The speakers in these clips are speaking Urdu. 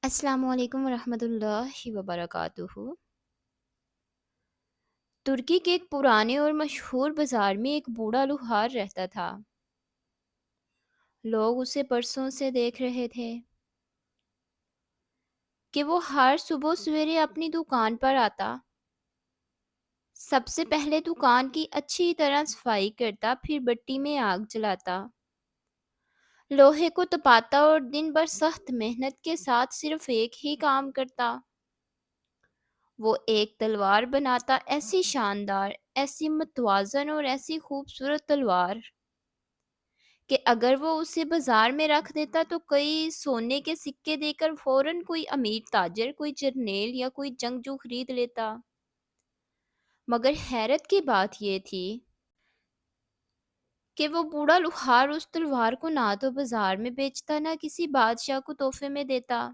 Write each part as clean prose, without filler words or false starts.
السلام علیکم ورحمۃ اللہ وبرکاتہ۔ ترکی کے ایک پرانے اور مشہور بازار میں ایک بوڑھا لوہار رہتا تھا۔ لوگ اسے برسوں سے دیکھ رہے تھے کہ وہ ہر صبح سویرے اپنی دکان پر آتا، سب سے پہلے دکان کی اچھی طرح صفائی کرتا، پھر بٹی میں آگ جلاتا، لوہے کو تپاتا اور دن بھر سخت محنت کے ساتھ صرف ایک ہی کام کرتا۔ وہ ایک تلوار بناتا، ایسی شاندار، ایسی متوازن اور ایسی خوبصورت تلوار کہ اگر وہ اسے بازار میں رکھ دیتا تو کئی سونے کے سکے دے کر فوراً کوئی امیر تاجر، کوئی جرنیل یا کوئی جنگجو خرید لیتا۔ مگر حیرت کی بات یہ تھی کہ وہ بوڑھا لوہار اس تلوار کو نہ تو بازار میں بیچتا، نہ کسی بادشاہ کو تحفے میں دیتا،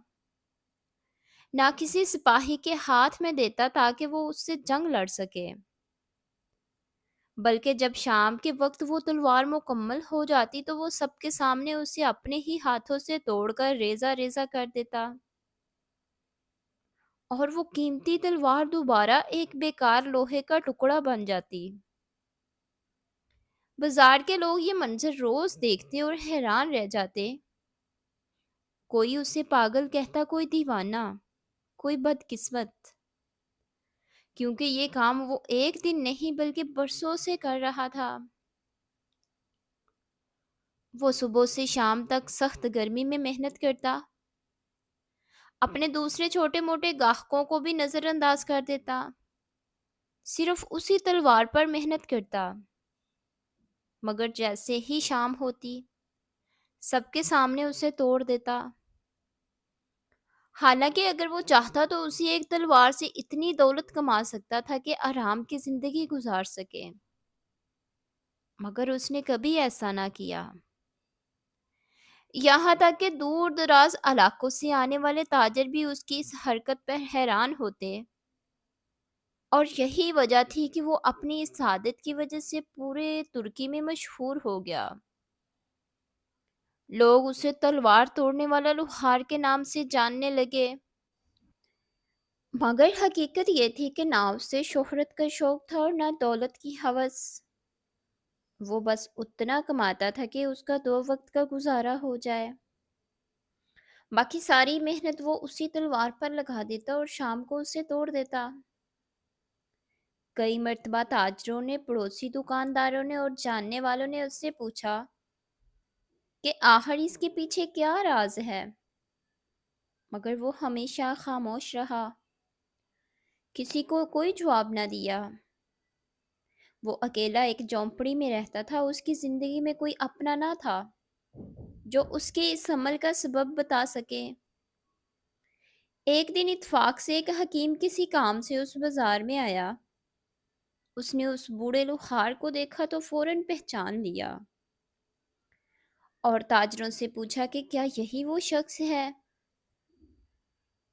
نہ کسی سپاہی کے ہاتھ میں دیتا تاکہ وہ اس سے جنگ لڑ سکے، بلکہ جب شام کے وقت وہ تلوار مکمل ہو جاتی تو وہ سب کے سامنے اسے اپنے ہی ہاتھوں سے توڑ کر ریزہ ریزہ کر دیتا، اور وہ قیمتی تلوار دوبارہ ایک بیکار لوہے کا ٹکڑا بن جاتی۔ بازار کے لوگ یہ منظر روز دیکھتے اور حیران رہ جاتے، کوئی اسے پاگل کہتا، کوئی دیوانہ، کوئی بدقسمت، کیونکہ یہ کام وہ ایک دن نہیں بلکہ برسوں سے کر رہا تھا۔ وہ صبح سے شام تک سخت گرمی میں محنت کرتا، اپنے دوسرے چھوٹے موٹے گاہکوں کو بھی نظر انداز کر دیتا، صرف اسی تلوار پر محنت کرتا، مگر جیسے ہی شام ہوتی سب کے سامنے اسے توڑ دیتا۔ حالانکہ اگر وہ چاہتا تو اسی ایک تلوار سے اتنی دولت کما سکتا تھا کہ آرام کی زندگی گزار سکے، مگر اس نے کبھی ایسا نہ کیا۔ یہاں تک کہ دور دراز علاقوں سے آنے والے تاجر بھی اس کی اس حرکت پر حیران ہوتے، اور یہی وجہ تھی کہ وہ اپنی اس عادت کی وجہ سے پورے ترکی میں مشہور ہو گیا۔ لوگ اسے تلوار توڑنے والا لوہار کے نام سے جاننے لگے، مگر حقیقت یہ تھی کہ نہ اسے شہرت کا شوق تھا اور نہ دولت کی ہوس۔ وہ بس اتنا کماتا تھا کہ اس کا دو وقت کا گزارا ہو جائے، باقی ساری محنت وہ اسی تلوار پر لگا دیتا اور شام کو اسے توڑ دیتا۔ کئی مرتبہ تاجروں نے، پڑوسی دکانداروں نے اور جاننے والوں نے اس سے پوچھا کہ آخر اس کے پیچھے کیا راز ہے، مگر وہ ہمیشہ خاموش رہا، کسی کو کوئی جواب نہ دیا۔ وہ اکیلا ایک جھونپڑی میں رہتا تھا، اس کی زندگی میں کوئی اپنا نہ تھا جو اس کے اس عمل کا سبب بتا سکے۔ ایک دن اتفاق سے ایک حکیم کسی کام سے اس بازار میں آیا، اس نے اس بوڑھے لوہار کو دیکھا تو فوراً پہچان لیا، اور تاجروں سے پوچھا کہ کیا یہی وہ شخص ہے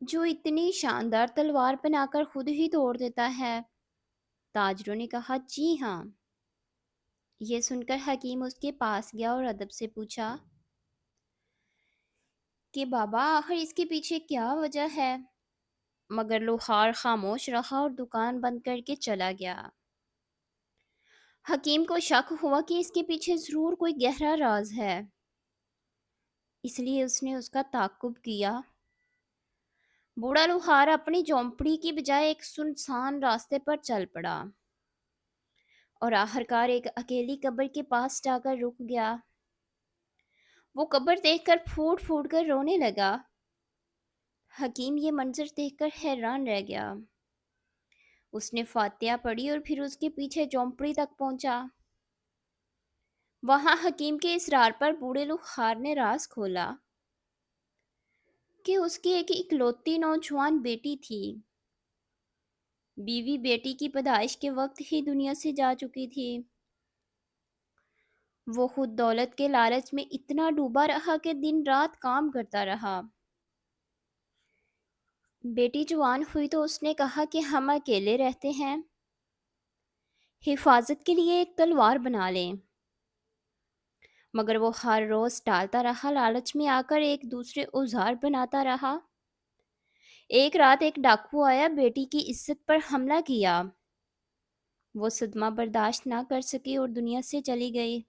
جو اتنی شاندار تلوار بنا کر خود ہی توڑ دیتا ہے؟ تاجروں نے کہا جی ہاں۔ یہ سن کر حکیم اس کے پاس گیا اور ادب سے پوچھا کہ بابا آخر اس کے پیچھے کیا وجہ ہے، مگر لوہار خاموش رہا اور دکان بند کر کے چلا گیا۔ حکیم کو شک ہوا کہ اس کے پیچھے ضرور کوئی گہرا راز ہے، اس لیے اس نے اس کا تعاقب کیا۔ بوڑھا لوہار اپنی جھونپڑی کی بجائے ایک سنسان راستے پر چل پڑا، اور آخرکار ایک اکیلی قبر کے پاس جا کر رک گیا۔ وہ قبر دیکھ کر پھوٹ پھوٹ کر رونے لگا۔ حکیم یہ منظر دیکھ کر حیران رہ گیا، اس نے فاتحہ پڑھی اور پھر اس کے پیچھے جھونپڑی تک پہنچا۔ وہاں حکیم کے اصرار پر بوڑھے لوہار نے راز کھولا کہ اس کی ایک اکلوتی نوجوان بیٹی تھی۔ بیوی بیٹی کی پیدائش کے وقت ہی دنیا سے جا چکی تھی۔ وہ خود دولت کے لالچ میں اتنا ڈوبا رہا کہ دن رات کام کرتا رہا۔ بیٹی جوان ہوئی تو اس نے کہا کہ ہم اکیلے رہتے ہیں، حفاظت کے لیے ایک تلوار بنا لیں، مگر وہ ہر روز ٹالتا رہا، لالچ میں آ کر ایک دوسرے اوزار بناتا رہا۔ ایک رات ایک ڈاکو آیا، بیٹی کی عزت پر حملہ کیا۔ وہ صدمہ برداشت نہ کر سکی اور دنیا سے چلی گئی۔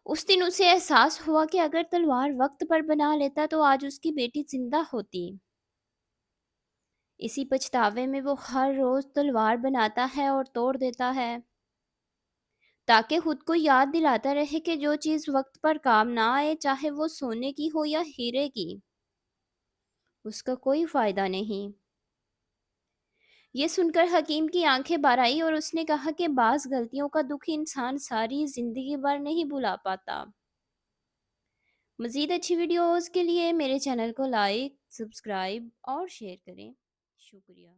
اس دن اسے احساس ہوا کہ اگر تلوار وقت پر بنا لیتا تو آج اس کی بیٹی زندہ ہوتی۔ اسی پچھتاوے میں وہ ہر روز تلوار بناتا ہے اور توڑ دیتا ہے، تاکہ خود کو یاد دلاتا رہے کہ جو چیز وقت پر کام نہ آئے، چاہے وہ سونے کی ہو یا ہیرے کی، اس کا کوئی فائدہ نہیں۔ یہ سن کر حکیم کی آنکھیں بھر آئی اور اس نے کہا کہ بعض غلطیوں کا دکھ انسان ساری زندگی بھر نہیں بھلا پاتا۔ مزید اچھی ویڈیوز کے لیے میرے چینل کو لائک، سبسکرائب اور شیئر کریں۔ شکریہ۔